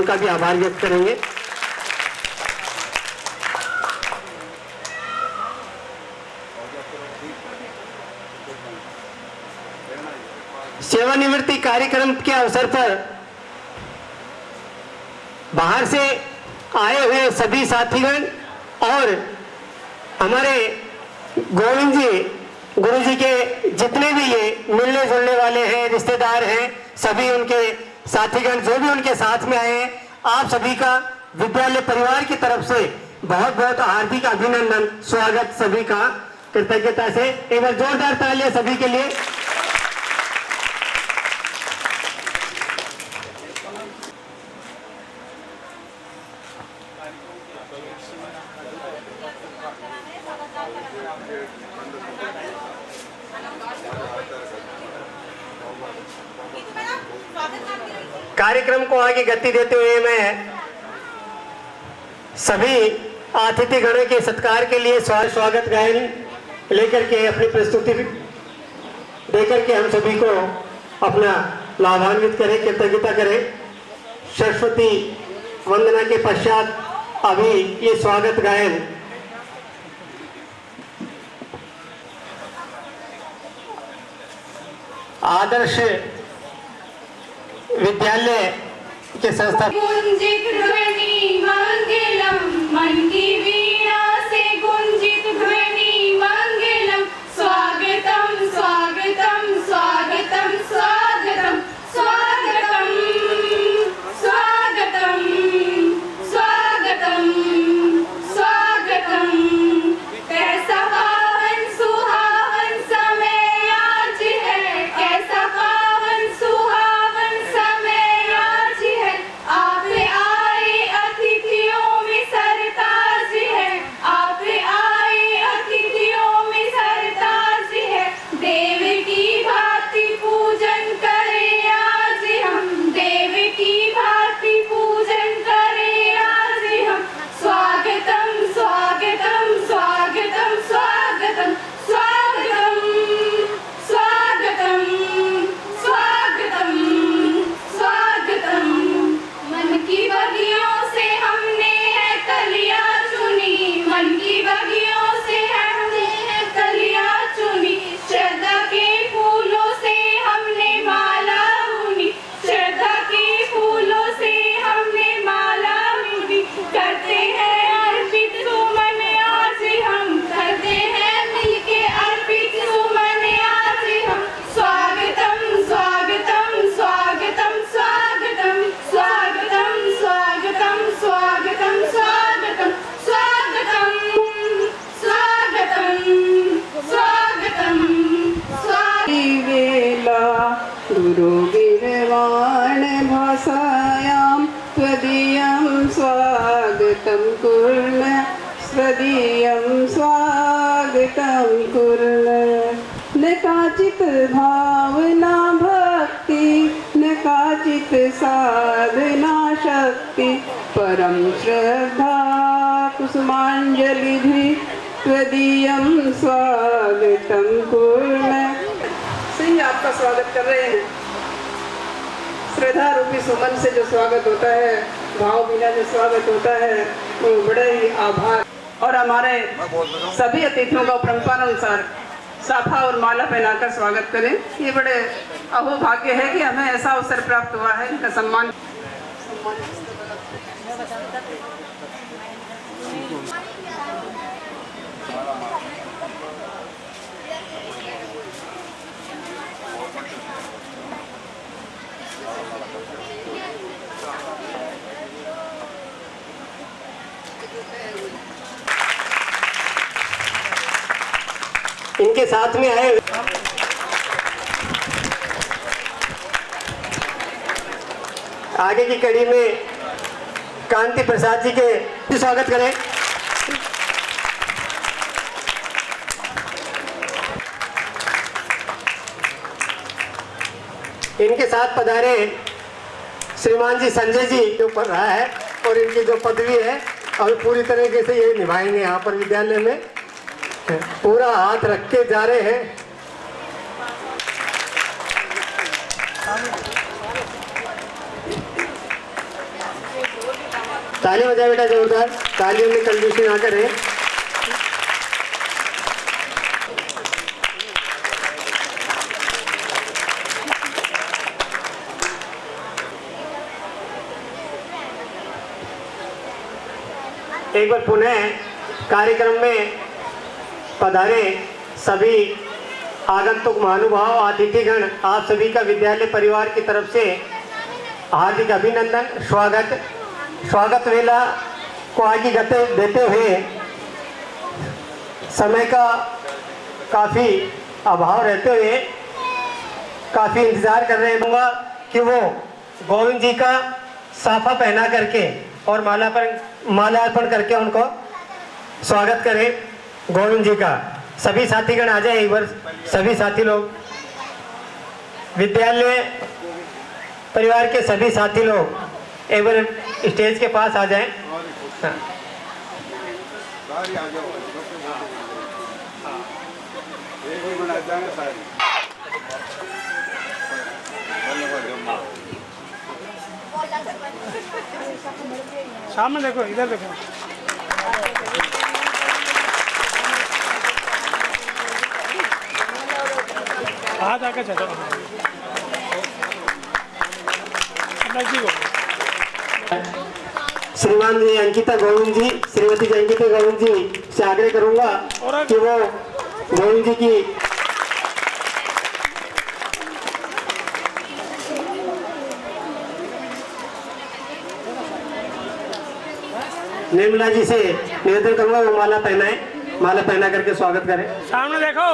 उनका भी आभार व्यक्त करेंगे। सेवानिवृत्ति कार्यक्रम के अवसर पर बाहर से आए हुए सभी साथीगण और हमारे गोविंद जी गुरु जी के जितने भी ये मिलने जुलने वाले हैं, रिश्तेदार हैं, सभी उनके साथीगण जो भी उनके साथ में आए हैं, आप सभी का विद्यालय परिवार की तरफ से बहुत बहुत हार्दिक अभिनंदन, स्वागत सभी का कृतज्ञता से। एक बार जोरदार तालियां सभी के लिए। कार्यक्रम को आगे गति देते हुए मैं सभी अतिथि गणों के सत्कार के लिए स्वागत गायन लेकर के अपनी प्रस्तुति देकर के हम सभी को अपना लाभान्वित करें, कृतज्ञता करें। सरस्वती वंदना के पश्चात अभी ये स्वागत गायन आदर्श विद्यालय के संस्था गुंजित ध्वनि मंगलम, मन की वीणा से गुंजित ध्वनि मंगलम। स्वागतम स्वागतम स्वागतम स्वागतम स्वागतम स्वागतम स्वागतम स्वागतम। कैसा पावन सुहावन समय आज है, कैसा पावन सुहावन समय आज है। आप आए अतिथियों में सरताज है, आप आए अतिथियों में सरताज है। देव की भांति पूजन करें आज हम, देव की भांति पूजन करें आज हम। स्वागतम स्वागतम स्वागतम स्वागतम स्वागतम स्वागतम स्वागतम स्वागतम। मन की बगियों से हमने है कलियां चुनी, मन की बगियों से हमने है कलियां चुनी। श्रद्धा के फूलों से हमने माला बुनी, श्रद्धा के फूलों से हमने माला बुनी। करते हैं अर्पित सुमन आज हम, करते हैं मिलके अर्पित सुमन आज हम। स्वागतम स्वागतम स्वागतम स्वागतम स्वागतम स्वागतम स्वागतम स्वागतम स्वागतम स्वागतम स्वागतम। वेला गुरुगिरवाण भाषायां त्वदीयं स्वागतं कुर्म, स्वदीयं स्वागतं कुर्म। न काचित् भावना भक्ति, न काचित् साधना शक्ति, परम श्रद्धा कुसुमांजलिभिः त्वदीयं स्वागतं कुर्म। सही आपका स्वागत कर रहे हैं। श्रद्धा रूपी सुमन से जो स्वागत होता है, भाव बिना जो स्वागत होता है, वो बड़ा ही आभार। और हमारे सभी अतिथियों का परंपरानुसार साफा और माला पहनाकर स्वागत करें। ये बड़े अहोभाग्य है कि हमें ऐसा अवसर प्राप्त हुआ है, इनका सम्मान। इनके साथ में आए आगे की कड़ी में कांति प्रसाद जी के स्वागत करें। इनके साथ पधारे श्रीमान जी संजय जी जो पढ़ रहा है और इनकी जो पदवी है और पूरी तरीके से ये निभाएंगे। यहाँ पर विद्यालय में पूरा हाथ रख के जा रहे हैं। ताली बजाए बेटा जोरदार, तालियों में कंजूसी ना करें। एक बार पुनः कार्यक्रम में पधारे सभी आगंतुक महानुभाव अतिथिगण, आप सभी का विद्यालय परिवार की तरफ से हार्दिक अभिनंदन, स्वागत वेला को आगे देते हुए समय का काफ़ी अभाव रहते हुए काफ़ी इंतज़ार कर रहे हैं कि वो गोविंद जी का साफा पहना करके और मालार्पण करके उनको स्वागत करें गोविंद जी का। सभी साथीगण आ जाए एक बार, सभी साथी लोग, विद्यालय परिवार के सभी साथी लोग एक बार स्टेज के पास आ जाएं। हाँ। सामने देखो, इधर देखो। हाथ आके चलो। श्रीमान जी अंकिता गोविंद जी, श्रीमती जी अंकिता गोविंद जी से आग्रह करूंगा कि वो गोविंद जी की निर्मला जी से निवेदन करूंगा वो माला पहनाए, माला पहना करके स्वागत करें। सामने देखो।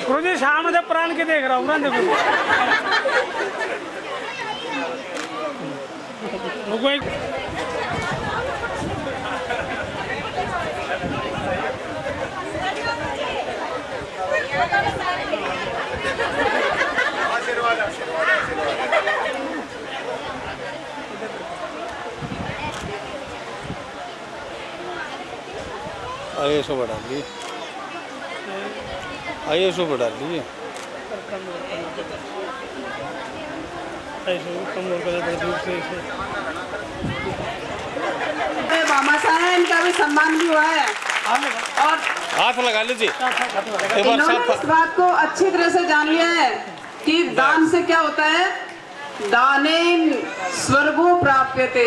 गुरुजी सामने से प्राण के देख रहा हूँ, देखो। रुको एक आईएसओ बढ़ा लिए, आईएसओ बढ़ा लिए। मामा साहब इनका भी सम्मान भी हुआ है और हाथ लगा लीजिए। इन्होंने इस बात को अच्छी तरह से जान लिया है कि दान से क्या होता है। दानेन स्वर्गो प्राप्यते,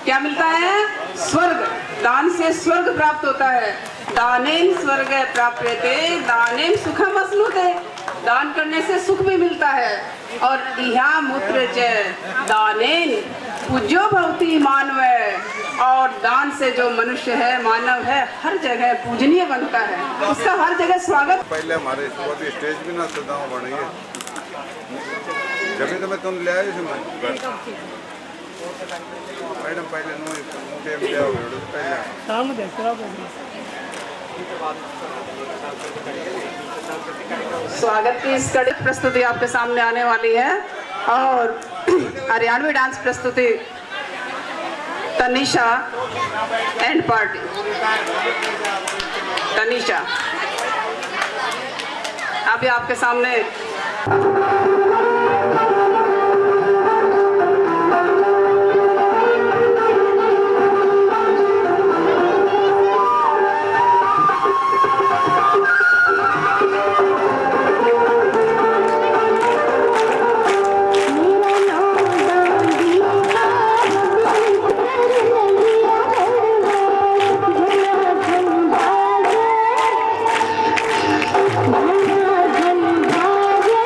क्या मिलता है? स्वर्ग। दान से स्वर्ग प्राप्त होता है। दानेन स्वर्ग प्राप्यते दानेन सुखम अश्नुते, दान करने से सुख भी मिलता है। और इहा मूत्र च दानेन पूज्यो भवति मानव, और दान से जो मनुष्य है, मानव है, हर जगह पूजनीय बनता है, उसका हर जगह स्वागत। पहले हमारे स्टेज भी ना सदाओ बनी है, जब तो मैं तुम ले आए मैडम पहले सामने देखो। स्वागत की इस कड़ी प्रस्तुति आपके सामने आने वाली है और हरियाणवी डांस प्रस्तुति तनिषा एंड पार्टी। तनिषा अभी आपके सामने धन भागे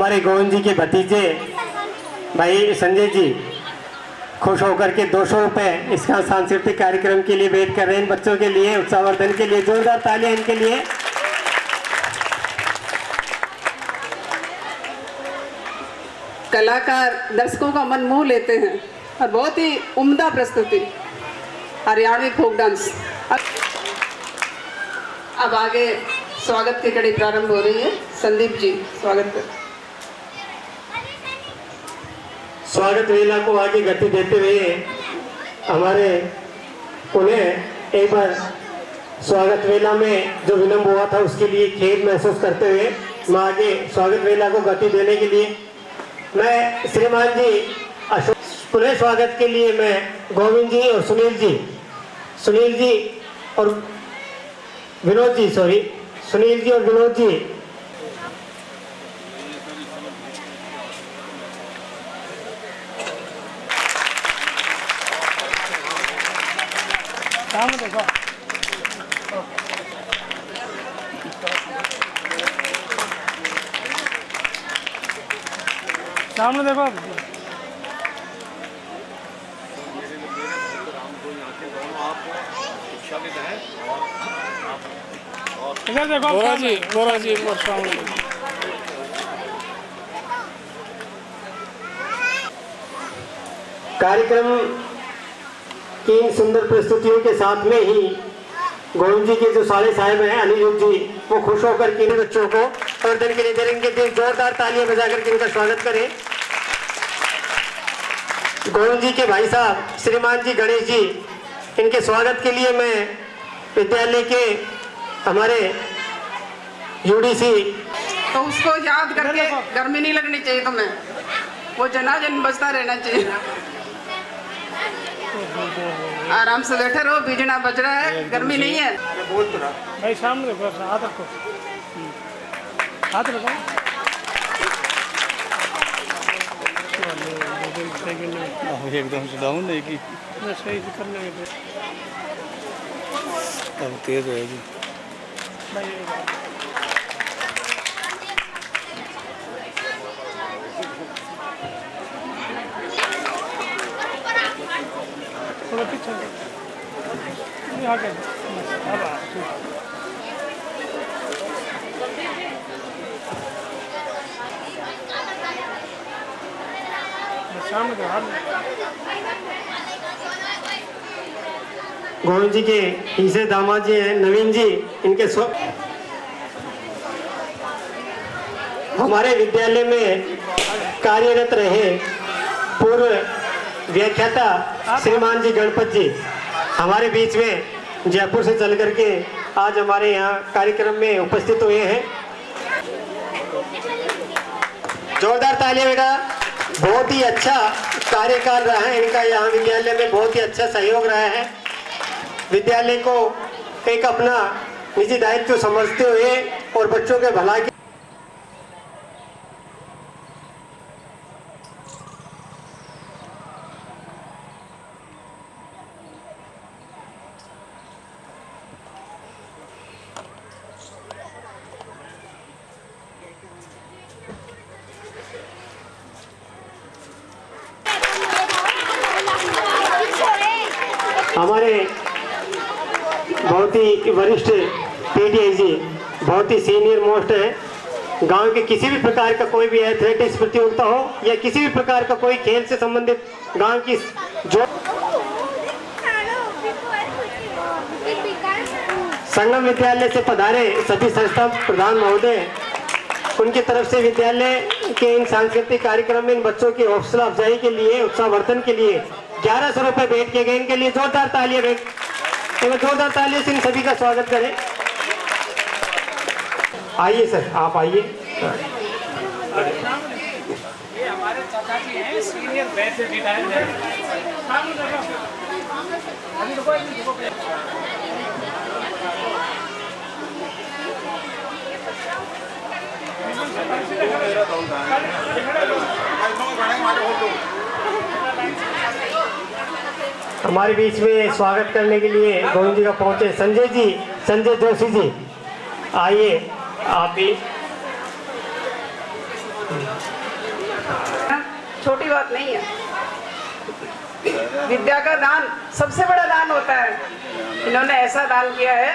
हमारे गोविंद जी के भतीजे भाई संजय जी खुश होकर के 200 रुपए इसका सांस्कृतिक कार्यक्रम के लिए वेट कर रहे हैं इन बच्चों के लिए, उत्साहवर्धन के लिए। जोरदार तालियां इनके लिए। कलाकार दर्शकों का मन मोह लेते हैं और बहुत ही उम्दा प्रस्तुति हरियाणवी फोक डांस। अब आगे स्वागत की कड़ी प्रारंभ हो रही है। संदीप जी स्वागत कर। स्वागत वेला को आगे गति देते हुए हमारे उन्हें एक बार स्वागत वेला में जो विलंब हुआ था उसके लिए खेद महसूस करते हुए मैं आगे स्वागत वेला को गति देने के लिए मैं श्रीमान जी अशोक पुनः स्वागत के लिए मैं गोविंद जी और सुनील जी और विनोद जी सुनील जी और विनोद जी सामने देखो। सामने देखो। इधर देखो। गोरा जी और सामने। कार्यक्रम की इन सुंदर प्रस्तुतियों के साथ में ही गोविंद जी के जो साले साहब हैं अनिरुद्ध जी वो खुश होकर के इन बच्चों को वर्धन के लिए दे इनके लिए जोरदार तालियां बजा करके इनका स्वागत करें। गोविंद जी के भाई साहब श्रीमान जी गणेश जी इनके स्वागत के लिए मैं विद्यालय के हमारे यूडीसी तो उसको याद करके गर्मी नहीं लगनी चाहिए तुम्हें, वो जनाजन बजता रहना चाहिए। आराम से बैठे रहो, बीजना बज रहा है, गर्मी नहीं है। भाई सामने देखो, हाथ रखो, हाथ रखो। एकदम से डाउन नहीं की सही से कर लेंगे। अब तेज होगी। थोड़ा पीछे यहाँ कर सामने तो हाथ। गोविंद जी के तीसरे दामाद जी हैं नवीन जी, इनके हमारे विद्यालय में कार्यरत रहे पूर्व व्याख्याता श्रीमान जी गणपत जी हमारे बीच में जयपुर से चल करके आज हमारे यहाँ कार्यक्रम में उपस्थित हुए हैं। जोरदार तालियां बेटा। बहुत ही अच्छा कार्यकाल रहा है इनका यहाँ विद्यालय में, बहुत ही अच्छा सहयोग रहा है। विद्यालय को एक अपना निजी दायित्व समझते हुए और बच्चों के भलाई के हमारे बहुत ही वरिष्ठ पीटीआई जी बहुत ही सीनियर मोस्ट है। गांव के किसी भी प्रकार का कोई भी एथलेटिक्स प्रतियोगिता हो या किसी भी प्रकार का कोई खेल से संबंधित गांव की जो संगम विद्यालय से पधारे सभी संस्था प्रधान महोदय उनकी तरफ से विद्यालय के इन सांस्कृतिक कार्यक्रम में इन बच्चों की हौसला अफजाई के लिए उत्साहवर्धन के लिए 1100 रुपए भेंट किए गए। इनके लिए जोरदार तालियां भेंट, जोरदार तालियों से इन सभी का स्वागत करें। आइए सर, आप आइए। ये हमारे चाचा जी हैं, सीनियर बैच से रिटायर्ड हैं। अभी रुको। हमारे बीच में स्वागत करने के लिए गोविंद जी का पहुंचे संजय जोशी जी, आइए आप भी। छोटी बात नहीं है। विद्या का दान सबसे बड़ा दान होता है। इन्होंने ऐसा दान किया है,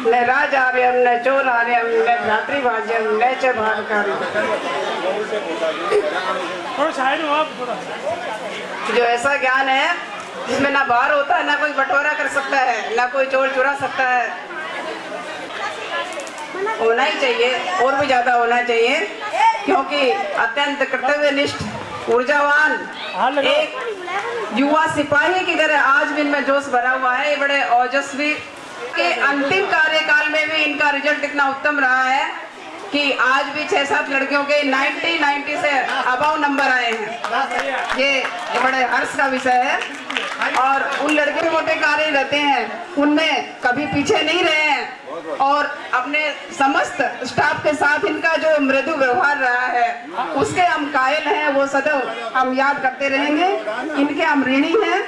न राजार्यम न चोरार्यम न भ्रातृभाज्यम न च भारकार्यम। जो ऐसा ज्ञान है जिसमें ना बाहर होता है, ना कोई बंटवारा कर सकता है, ना कोई चोर चुरा सकता है। होना ही चाहिए और भी ज्यादा होना चाहिए, क्योंकि अत्यंत कर्तव्यनिष्ठ ऊर्जावान एक युवा सिपाही की तरह आज भी इनमें जोश भरा हुआ है। बड़े ओजस्वी के अंतिम कार्यकाल में भी इनका रिजल्ट इतना उत्तम रहा है कि आज भी 6-7 लड़कियों के 90 से अबव नंबर आए हैं। ये बड़े हर्ष का विषय है। और उन लड़के मोटे कार्य रहते हैं, उनमें कभी पीछे नहीं रहे हैं और अपने समस्त स्टाफ के साथ इनका जो मृदु व्यवहार रहा है उसके हम कायल हैं। वो सदैव हम याद करते रहेंगे। इनके हम ऋणी हैं,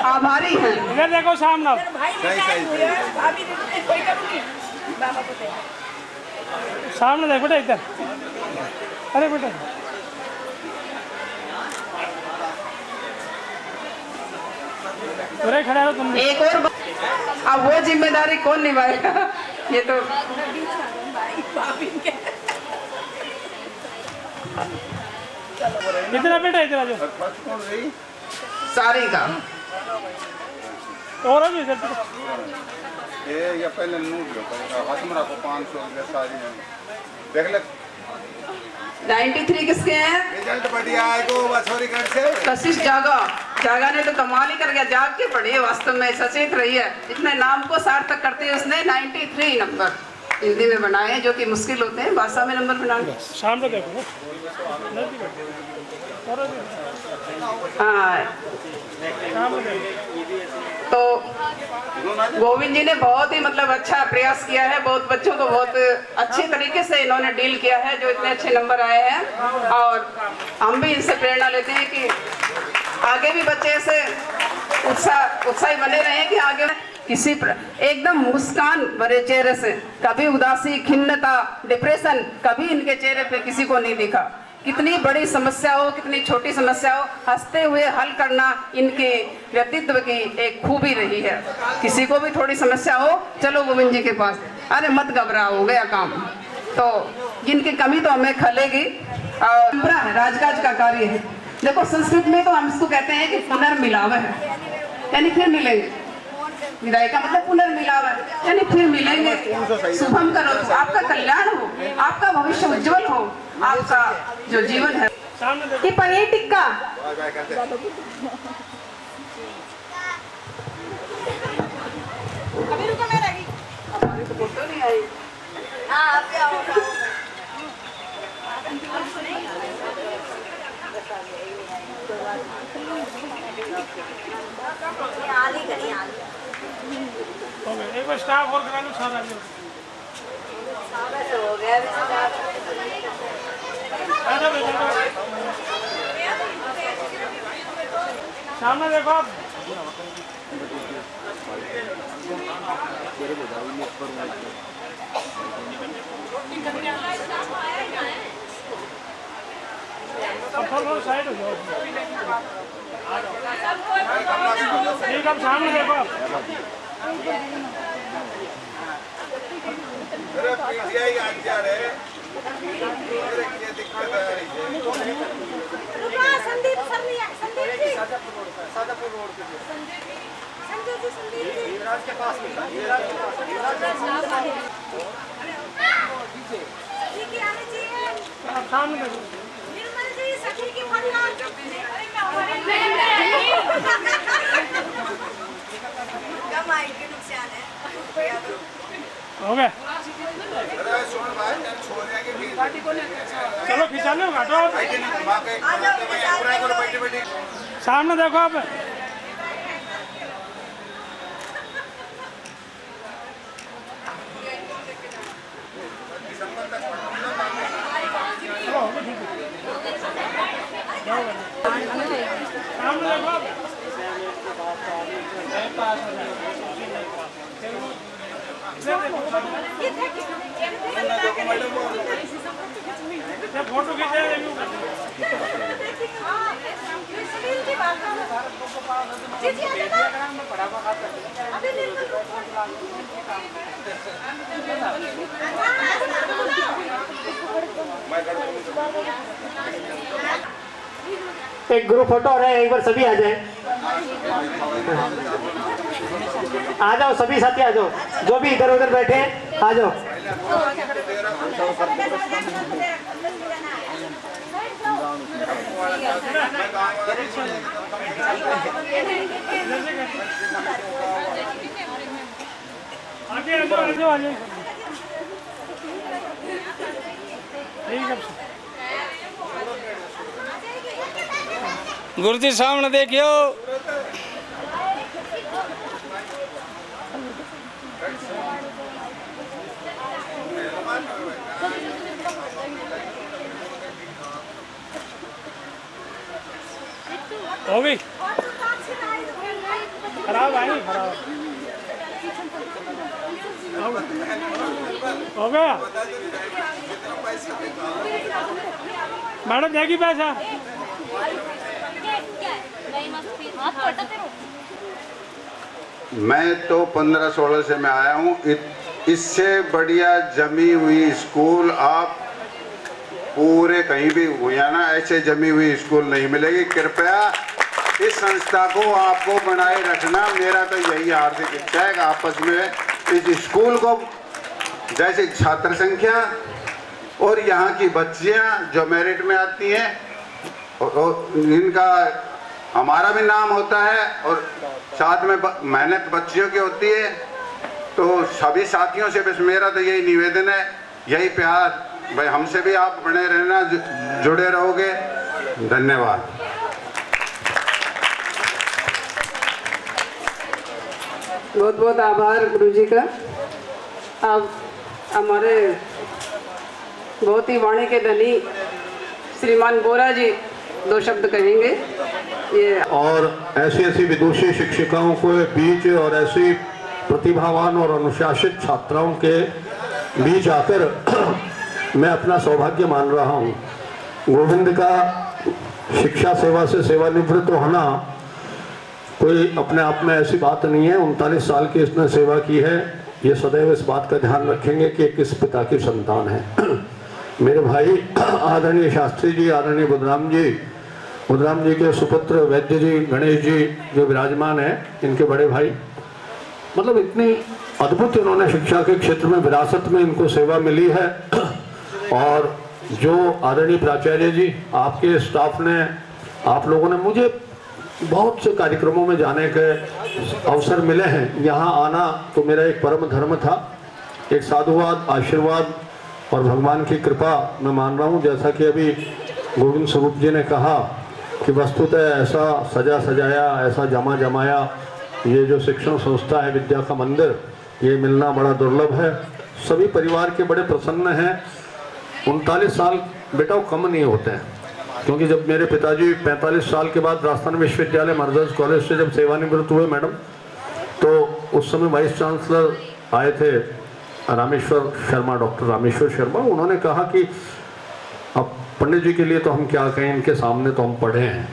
आभारी हैं। इधर देखो सामने, सामने देख बेटा, इधर। अरे बेटा खड़ा हो तुम। एक और अब वो जिम्मेदारी कौन निभाएगा? ये तो इधर बेटा, इधर आ जाओ। सारी का और अभी इधर ये पहले नोट हाथ में रखो 500 सारी देख ले। 93 किसके हैं? रिजल्ट बढ़िया है को बछोरी गढ़ से। कशिश जागा ने तो कमाल ही कर गया, जाग के पढ़ी वास्तव में, सचेत रही है। इतने नाम को सार्थक करते हुए उसने 93 नंबर हिंदी में बनाए, जो कि मुश्किल होते हैं भाषा में नंबर बनाने। सामने देखो। हाँ, तो गोविंद जी ने बहुत ही मतलब अच्छा प्रयास किया है। बहुत बच्चों को बहुत अच्छे तरीके से इन्होंने डील किया है, जो इतने अच्छे नंबर आए हैं। और हम भी इनसे प्रेरणा लेते हैं कि आगे भी बच्चे ऐसे उत्साही बने रहे कि आगे किसी एकदम मुस्कान भरे चेहरे से, कभी उदासी, खिन्नता, डिप्रेशन कभी इनके चेहरे पे किसी को नहीं दिखा। कितनी बड़ी समस्या हो, कितनी छोटी समस्या हो, हंसते हुए हल करना इनके व्यक्तित्व की एक खूबी रही है। किसी को भी थोड़ी समस्या हो, चलो गोविंद जी के पास, अरे मत घबराओ, हो गया काम। तो जिनकी कमी तो हमें खलेगी। और राजकाज का कार्य है। देखो संस्कृत में तो हम इसको कहते हैं कि पुनर्मिलाव है, यानी फिर मिलेंगे। विदाई का मतलब पुनर्मिलाव है, यानी फिर मिलेंगे। शुभम करो तो आपका कल्याण हो, आपका भविष्य उज्जवल हो, आपका जो जीवन है। ये पनीर टिक्का अभी रुको, मैं रही। हमारी तो फोटो नहीं आई। हाँ, आप क्या होगा? आली करी आली। एक बार स्टाफ और करा लो सारा। हो गया सामने देखो आप। साइड हो जाओ। ठीक, अब सामने देखो आप। संदीप सर नहीं है। संदीप जी सादापुर रोड पे। संजय जी, संदीप जी राज के पास में। सखी की आने चाहिए। आप सामने देखो। निर्मल जी, सखी की फटना। कम आई के नुकसान है। हो गया। चलो खिंचाने घाटो। सामने देखो आप। सामने देखो आप। फोटो खींचे सुनील की बात जी जी अभी एक ग्रुप फोटो हो रहा है, एक बार सभी आ जाए। आ जाओ सभी साथी, आ जाओ, जो भी इधर उधर बैठे हैं आ जाओ। आगे आ जाओ। ठीक है गुरुजी सामने देखियो। हो गई खराब आई खराब हो गया। मैडम देगी पैसा। मैं तो 15-16 से मैं आया हूँ। इससे बढ़िया जमी हुई स्कूल आप पूरे कहीं भी हुआ ना, ऐसे जमी हुई स्कूल नहीं मिलेगी। कृपया इस संस्था को आपको बनाए रखना, मेरा तो यही हार्दिक इच्छा है कि आपस में इस स्कूल को, जैसे छात्र संख्या और यहाँ की बच्चियाँ जो मेरिट में आती हैं और इनका हमारा भी नाम होता है और साथ में मेहनत बच्चियों की होती है। तो सभी साथियों से बस मेरा तो यही निवेदन है, यही प्यार, भाई हमसे भी आप बने रहना, जुड़े रहोगे। धन्यवाद। बहुत बहुत आभार गुरुजी का। अब हमारे बहुत ही वाणी के धनी श्रीमान बोरा जी 2 शब्द कहेंगे। ये और ऐसी ऐसी विदुषी शिक्षिकाओं के बीच और ऐसी प्रतिभावान और अनुशासित छात्राओं के बीच आकर मैं अपना सौभाग्य मान रहा हूँ। गोविंद का शिक्षा सेवा से सेवानिवृत्त होना कोई अपने आप में ऐसी बात नहीं है। 39 साल की इसने सेवा की है। ये सदैव इस बात का ध्यान रखेंगे कि किस पिता की संतान है। मेरे भाई आदरणीय शास्त्री जी, आदरणीय बुधराम जी के सुपुत्र वैद्य जी, गणेश जी जो विराजमान है, इनके बड़े भाई, मतलब इतनी अद्भुत इन्होंने शिक्षा के क्षेत्र में विरासत में इनको सेवा मिली है। और जो आदरणीय प्राचार्य जी, आपके स्टाफ ने, आप लोगों ने, मुझे बहुत से कार्यक्रमों में जाने के अवसर मिले हैं। यहाँ आना तो मेरा एक परम धर्म था, एक साधुवाद, आशीर्वाद और भगवान की कृपा मैं मान रहा हूँ। जैसा कि अभी गोविंद स्वरूप जी ने कहा कि वस्तुतः ऐसा सजा सजाया, ऐसा जमा जमाया ये जो शिक्षण संस्था है, विद्या का मंदिर, ये मिलना बड़ा दुर्लभ है। सभी परिवार के बड़े प्रसन्न हैं। 39 साल बेटा कम नहीं होते हैं, क्योंकि जब मेरे पिताजी 45 साल के बाद राजस्थान विश्वविद्यालय मर्दर्स कॉलेज से जब सेवानिवृत्त हुए मैडम, तो उस समय वाइस चांसलर आए थे रामेश्वर शर्मा, डॉक्टर रामेश्वर शर्मा। उन्होंने कहा कि अब पंडित जी के लिए तो हम क्या कहें, इनके सामने तो हम पढ़े हैं।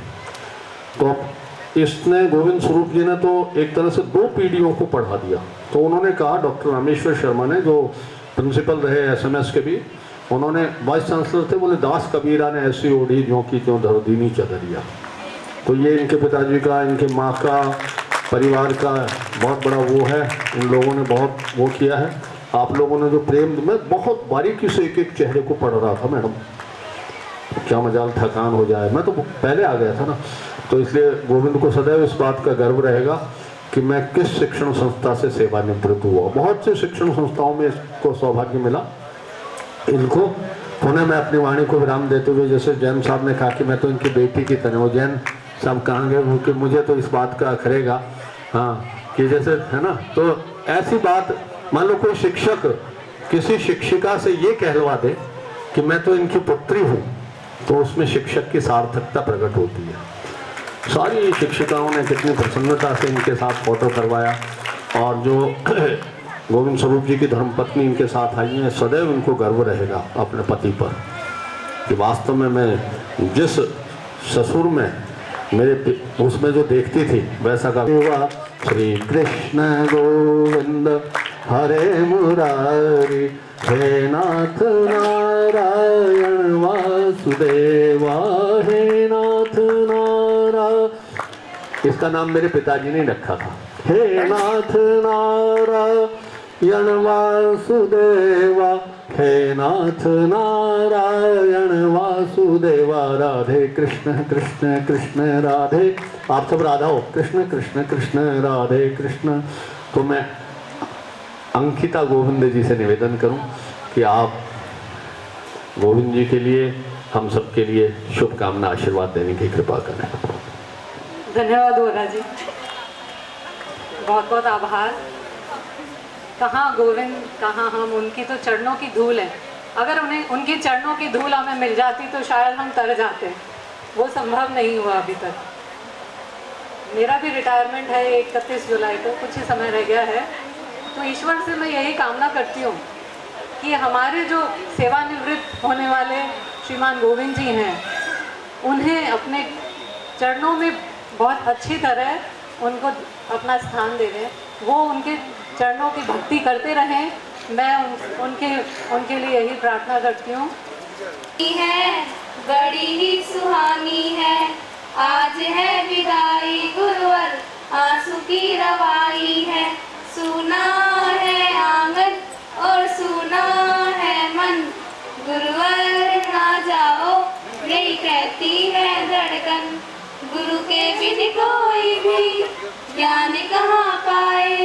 तो इसने, गोविंद स्वरूप जी ने तो एक तरह से 2 पीढ़ियों को पढ़ा दिया। तो उन्होंने कहा, डॉक्टर रामेश्वर शर्मा ने, जो प्रिंसिपल रहे SMS के भी, उन्होंने, वाइस चांसलर थे, बोले दास कबीरा ने ऐसी ओढ़ी जो कि त्यों धरदीनी चदरिया। तो ये इनके पिताजी का, इनके माँ का, परिवार का बहुत बड़ा वो है। इन लोगों ने बहुत वो किया है। आप लोगों ने जो प्रेम, मैं बहुत बारीकी से एक एक चेहरे को पढ़ रहा था मैडम, क्या मजाल थकान हो जाए, मैं तो पहले आ गया था ना। तो इसलिए गोविंद को सदैव इस बात का गर्व रहेगा कि मैं किस शिक्षण संस्था से सेवानिवृत्त हुआ। बहुत से शिक्षण संस्थाओं में इसको सौभाग्य मिला। इनको पुनः मैं अपनी वाणी को विराम देते हुए, जैसे जैन साहब ने कहा कि मैं तो इनकी बेटी की तरह हूँ, जैन साहब कहाँ गए कि मुझे तो इस बात का खरेगा, हाँ, कि जैसे है ना, तो ऐसी बात, मान लो कोई शिक्षक किसी शिक्षिका से ये कहलवा दे कि मैं तो इनकी पुत्री हूँ, तो उसमें शिक्षक की सार्थकता प्रकट होती है। सारी शिक्षिकाओं ने कितनी प्रसन्नता से इनके साथ फोटो करवाया। और जो गोविंद स्वरूप जी की धर्मपत्नी इनके साथ आई हैं, सदैव इनको गर्व रहेगा अपने पति पर कि वास्तव में मैं जिस ससुर में मेरे उसमें जो देखती थी वैसा का हुआ। श्री कृष्ण गोविंद हरे मुरारी, हे नाथ नारायण वासुदेवा, हे नाथ नारायण। इसका नाम मेरे पिताजी ने रखा था, हे नाथ नारायण वासुदेवा, हे नाथ नारायण वासुदेवा। राधे कृष्ण कृष्ण कृष्ण राधे। आप सब राधा हो, कृष्ण कृष्ण कृष्ण राधे कृष्ण। तो मैं अंकिता गोविंद जी से निवेदन करूं कि आप गोविंद जी के लिए, हम सब के लिए शुभकामना आशीर्वाद देने की कृपा करें। धन्यवाद वोरा जी, बहुत बहुत आभार। कहाँ गोविंद कहाँ हम, उनकी तो चरणों की धूल है। अगर उन्हें उनकी चरणों की धूल हमें मिल जाती तो शायद हम तर जाते, वो संभव नहीं हुआ अभी तक। मेरा भी रिटायरमेंट है 31 जुलाई को, कुछ ही समय रह गया है। तो ईश्वर से मैं यही कामना करती हूँ कि हमारे जो सेवानिवृत्त होने वाले श्रीमान गोविंद जी हैं, उन्हें अपने चरणों में बहुत अच्छी तरह उनको अपना स्थान दे दें, वो उनके चरणों की भक्ति करते रहें। मैं उनके लिए यही प्रार्थना करती हूँ। है बड़ी ही सुहानी है, आज है विदाई गुरुवर, आंसू की रवाई है। सुना है आंगन और सुना है मन, गुरुवर ना जाओ यही कहती है धड़कन। गुरु के बिन कोई भी ज्ञान कहाँ पाए,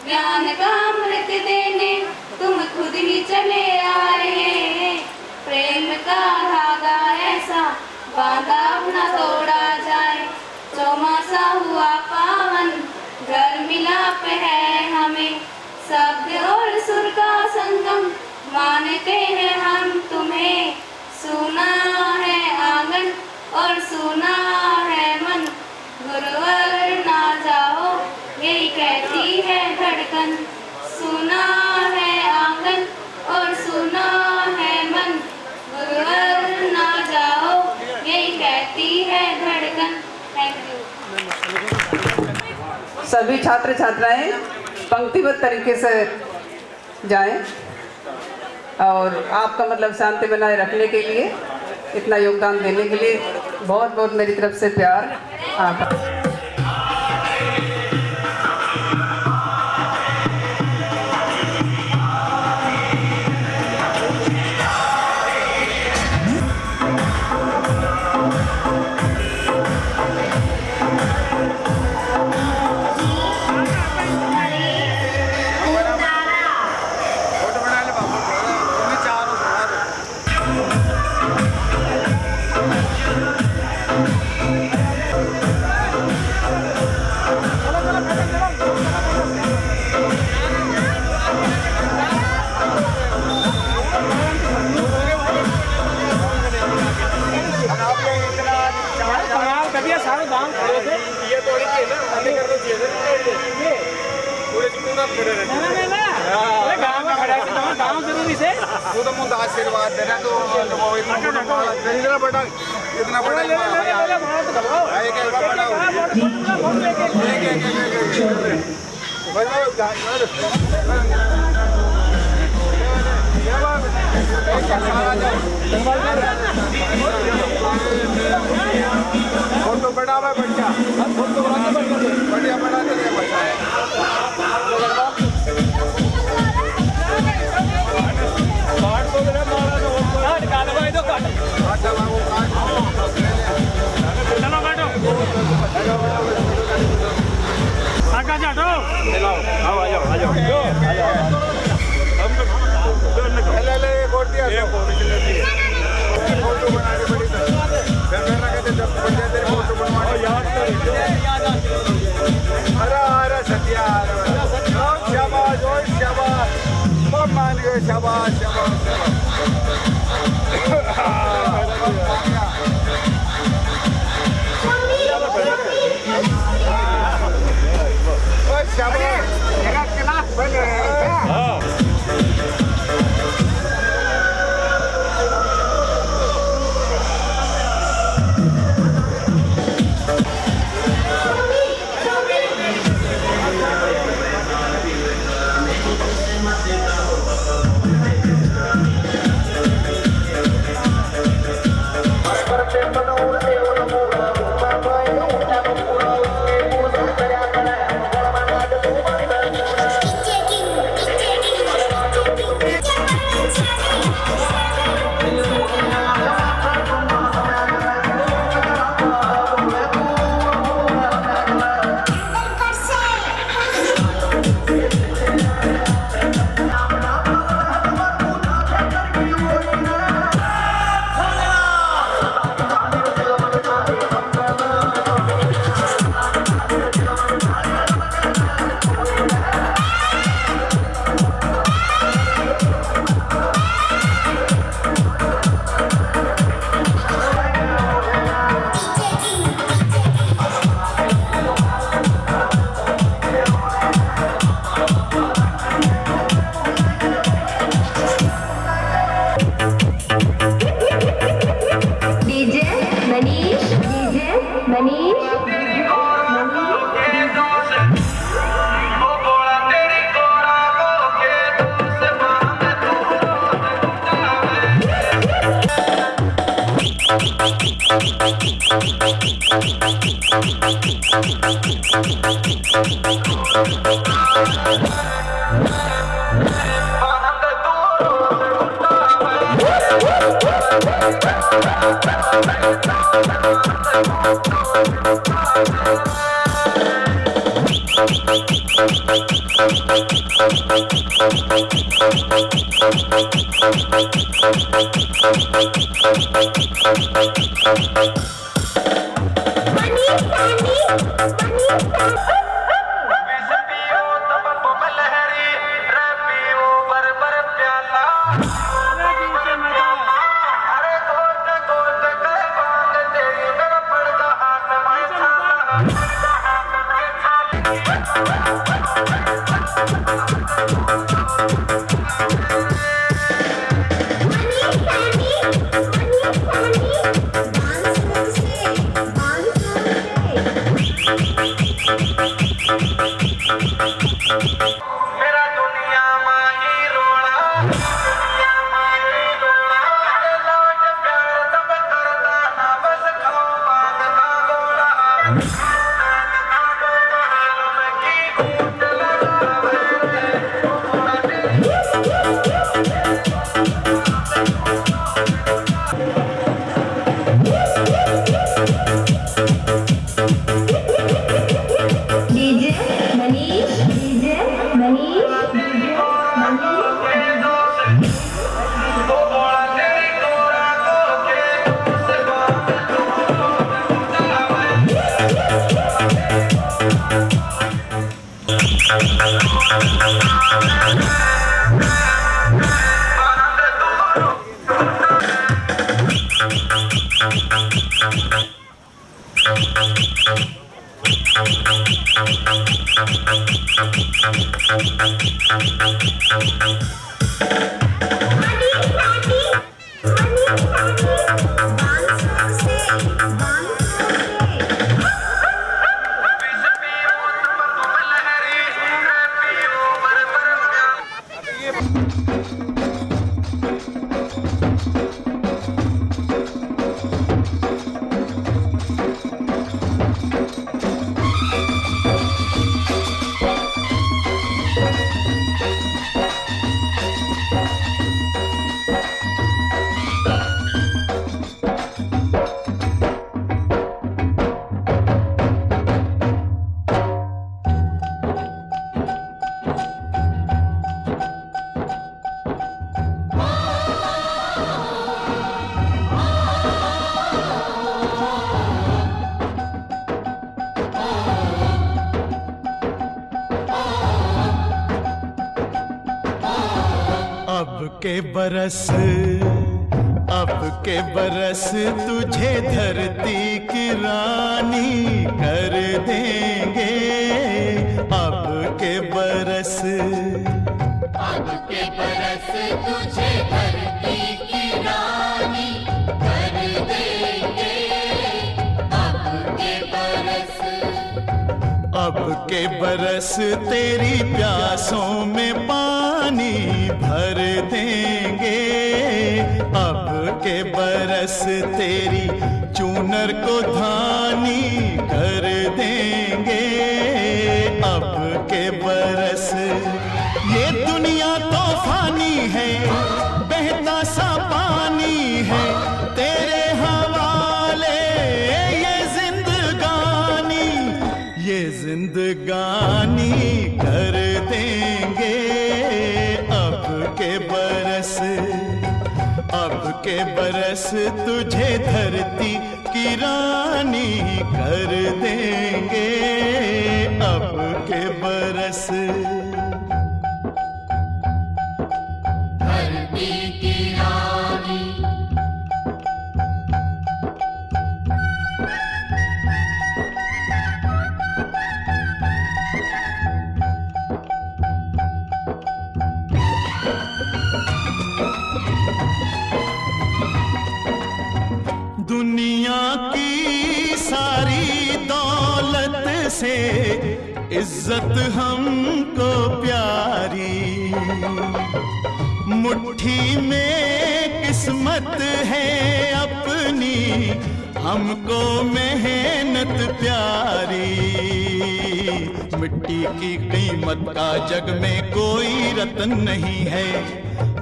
ज्ञान का अमृत देने तुम खुद ही चले आए। प्रेम का धागा ऐसा बांधा न तोड़ा जाए, चौमासा हुआ पावन घर मिलाप है हमें। शब्द और सुर का संगम मानते हैं हम तुम्हें। सुना है आंगन और सुना है मन, गुरुवर ना जाओ यही कहती है धड़कन। सुना है आंगन और सुना है मन, गुरुवर ना जाओ यही कहती है धड़कन। Thank you. सभी छात्र छात्राएं पंक्तिबद्ध तरीके से जाएं और आपका मतलब शांति बनाए रखने के लिए, इतना योगदान देने के लिए बहुत बहुत मेरी तरफ से प्यार। आभार। सारे दाम खड़े थे, ये तो ना आगे कर दो ये पूरे पूरा खड़े रहते ना अरे गांव में खड़ा है, गांव जरूरी से वो तो मुझे आशीर्वाद देना। तो वो इतना बड़ा फोटो बड़ा हुआ बच्चा, फोटो बढ़िया बना के लिए बच्चा है। शाबाश शाबाश क्लास बने अब के बरस तुझे धरती की रानी कर देंगे। अब के बरस तुझे धरती की रानी कर देंगे। अब के बरस तेरी प्यासों में पानी भर देंगे। अब के बरस तेरी चूनर को धानी कर देंगे। अब के बरस ये दुनिया तो फानी है, बहता सा पानी है तेरे हवाले। ये जिंदगानी कर देंगे। अब के बरस तुझे धरती की रानी कर देंगे। अब के बरस धरती की रानी। दुनिया की सारी दौलत से इज्जत हमको प्यारी। मुट्ठी में किस्मत है अपनी हमको मेहनत प्यारी। मिट्टी की कीमत का जग में कोई रतन नहीं है,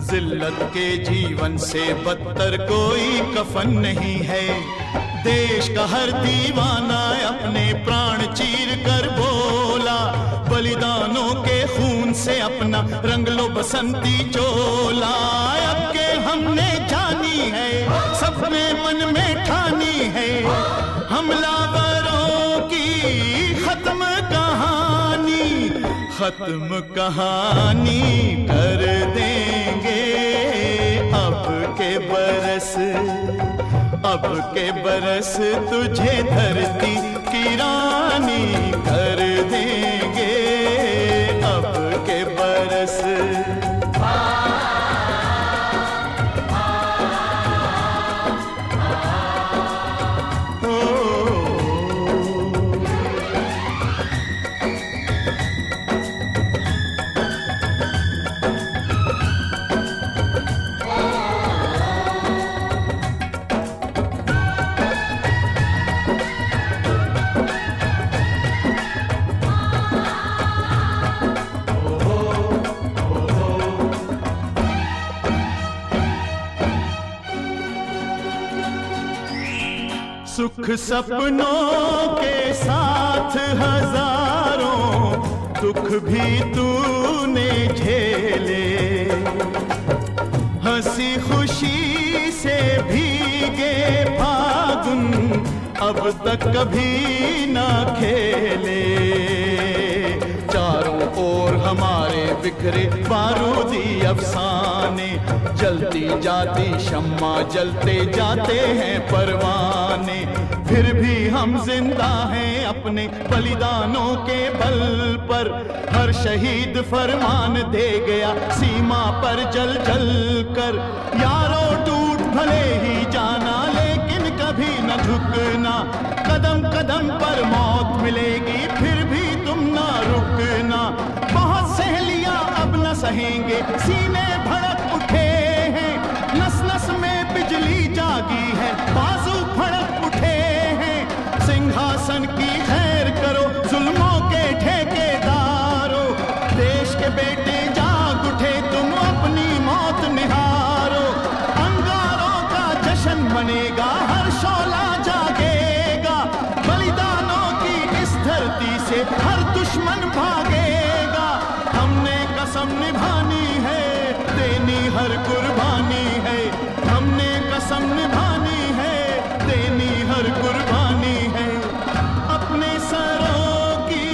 जिल्लत के जीवन से बदतर कोई कफन नहीं है। देश का हर दीवाना अपने प्राण चीर कर बोला, बलिदानों के खून से अपना रंग लो बसंती चोला। अब के हमने जानी है, सबने मन में ठानी है, हमलावरों की खत्म कहानी, खत्म कहानी कर देंगे। अब के बरस तुझे धरती की रानी कर देंगे। अब के बरस सुख सपनों के साथ हजारों दुख भी तूने झेले, हंसी खुशी से भीगे फागुन अब तक कभी ना खेले। चारों ओर हमारे बिखरे बारूदी अफसाने, जलती जाती शम्मा जलते जाते हैं परवाने। फिर भी हम जिंदा हैं अपने बलिदानों के बल पर, हर शहीद फरमान दे गया सीमा पर जल जल कर। यारों टूट भले ही जाना लेकिन कभी न झुकना, कदम कदम पर मौत मिलेगी फिर भी तुम ना रुकना। बहुत सहेलियां अब न सहेंगे, सीने भड़क उठे हैं, नस नस में बिजली जागी है, बाजू फड़क उठे हैं। सिंहासन की खैर करो जुल्मों के ठेकेदारों, देश के बेटे जाग उठे तुम अपनी मौत निहारो। अंगारों का जश्न मनेगा, हर शोला जागेगा, बलिदानों की इस धरती से हर दुश्मन भागेगा। हमने कसम निभानी है, देनी हर कुर्बानी है, हमने कसम निभानी है, देनी हर कुर्बानी है। अपने सरों की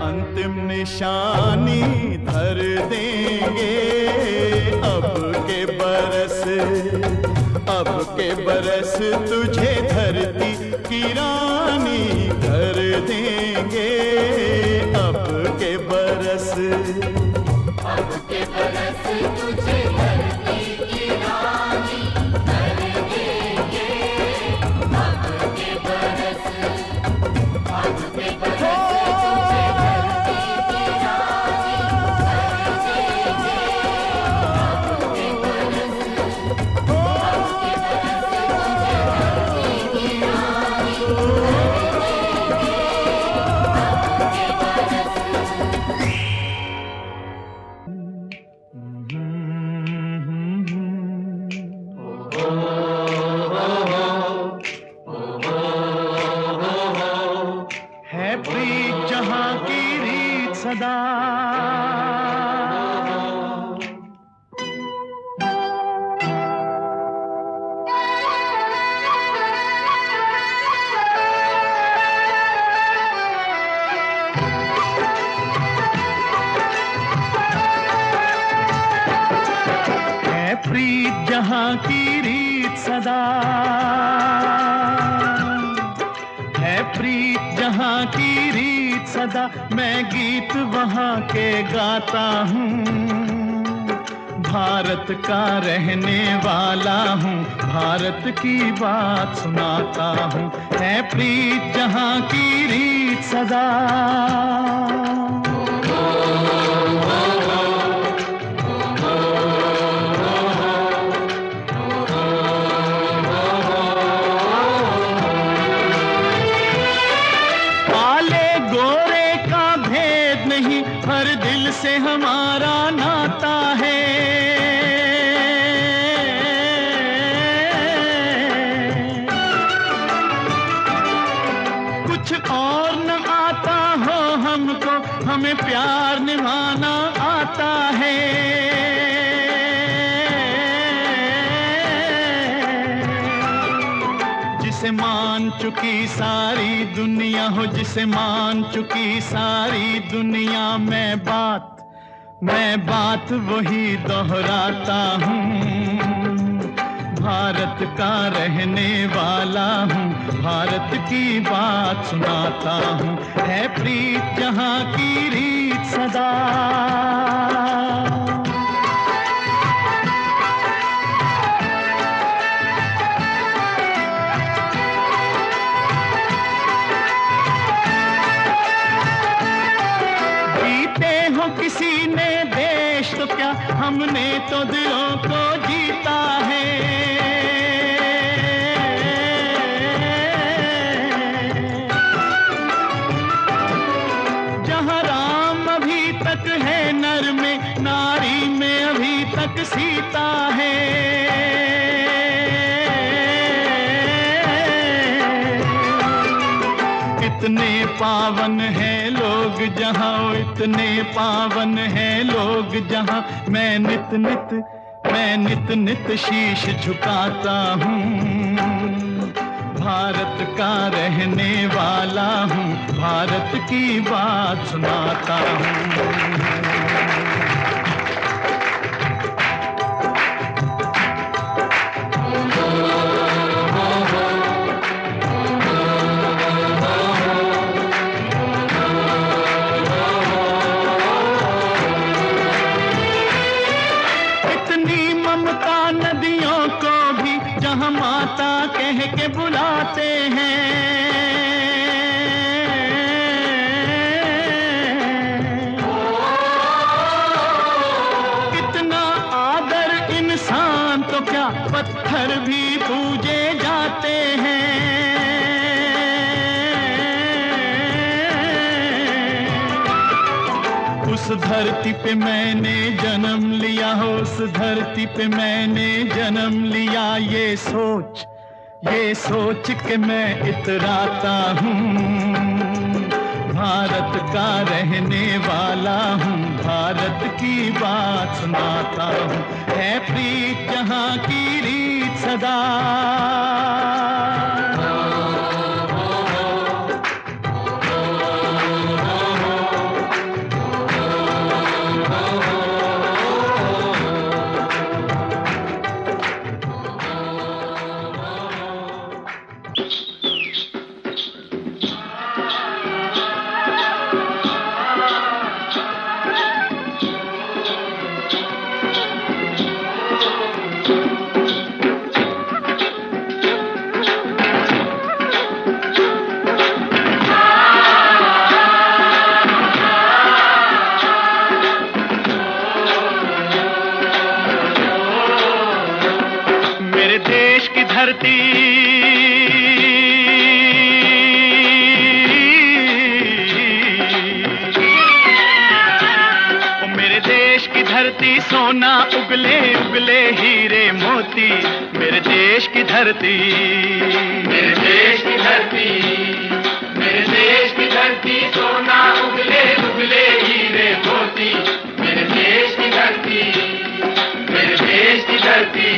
अंतिम निशानी धर देंगे। अब के बरस तुझे धरती की रानी कर देंगे। अब के बरस तुझे धरती की रानी कर देंगे। अब के बरस तुझे धरती की रानी कर है प्रीत जहां की रीत सदा। है प्रीत जहां की रीत सदा, है प्रीत जहां की रीत सदा। मैं गीत वहां के गाता हूँ, भारत का रहने वाला हूँ, भारत की बात सुनाता हूँ। है प्रीत जहां की रीत सदा। गहरा नाता है। कुछ और न आता हो हमको, हमें प्यार निभाना आता है। जिसे मान चुकी सारी दुनिया हो, जिसे मान चुकी सारी दुनिया, मैं बात वही दोहराता हूँ। भारत का रहने वाला हूँ, भारत की बात सुनाता हूँ। है प्रीत जहाँ की रीत सदा। जीते हो किसी ने देश तो क्या, हमने तो दिलों को जीता है। जहाँ राम अभी तक है नर में, नारी में अभी तक सीता है। इतने पावन हैं लोग जहाँ, इतने पावन हैं लोग जहाँ, मैं नित नित शीश झुकाता हूँ। भारत का रहने वाला हूँ, भारत की बात सुनाता हूँ। नदियों को भी जहाँ माता कह के बुलाते हैं। कितना आदर इंसान तो क्या, पत्थर भी पूजे जाते हैं। उस धरती पे मैंने जन्म लिया हो, उस धरती पे मैंने जन्म लिया। ये सोच के मैं इतराता हूँ। भारत का रहने वाला हूँ, भारत की बात सुनाता हूँ। है प्रीत जहाँ की रीत सदा। धरती ओ मेरे देश की धरती, सोना उगले उगले हीरे मोती। मेरे देश की धरती, मेरे देश की धरती, मेरे देश की धरती, सोना उगले उगले हीरे मोती। मेरे देश की धरती, मेरे देश की धरती।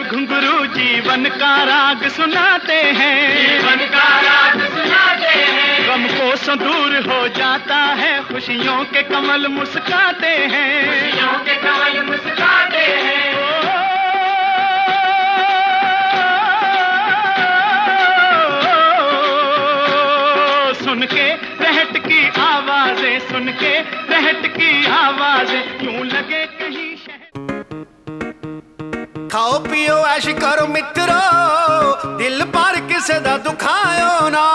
घुंघरू जीवन का राग सुनाते हैं, जीवन का राग सुनाते हैं। गम को दूर हो जाता है, खुशियों के कमल मुस्काते हैं, खुशियों के कमल मुस्काते हैं। बुलेट की आवाजें यूं लगे कहीं खाओ पियो ऐश करो मित्रो दिल पर किसे दा दुखायो ना